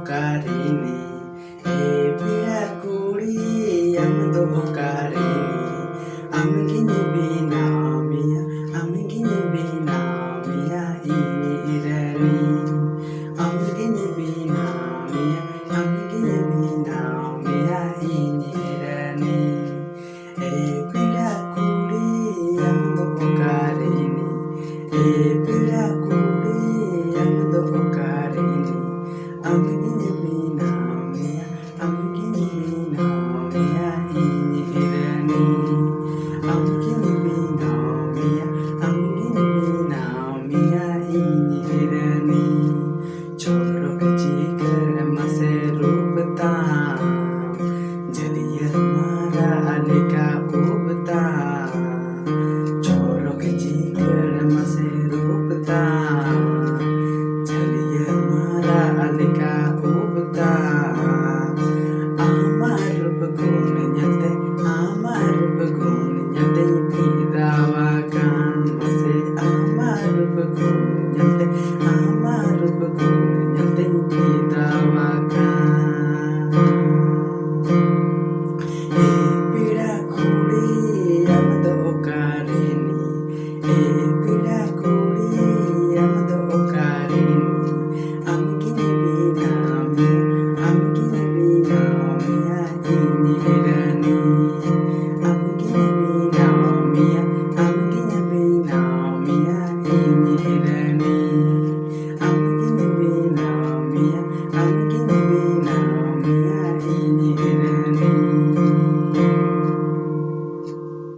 karini pira kuri amdo karini amgini bina mia amgini bina mia ini irani amgini bina mia amgini bina mia ini irani pira kuri amdo karini pira kuri amdo karini amgini bina mia amgini bina mia ini irani amgini bina mia amgini bina mia ini irani choro kachikar mase rupta jaliya mara alika ubta choro kachikar mase rupta jaliya mara alika ubta amar begun nyate pirawakan mase amar begun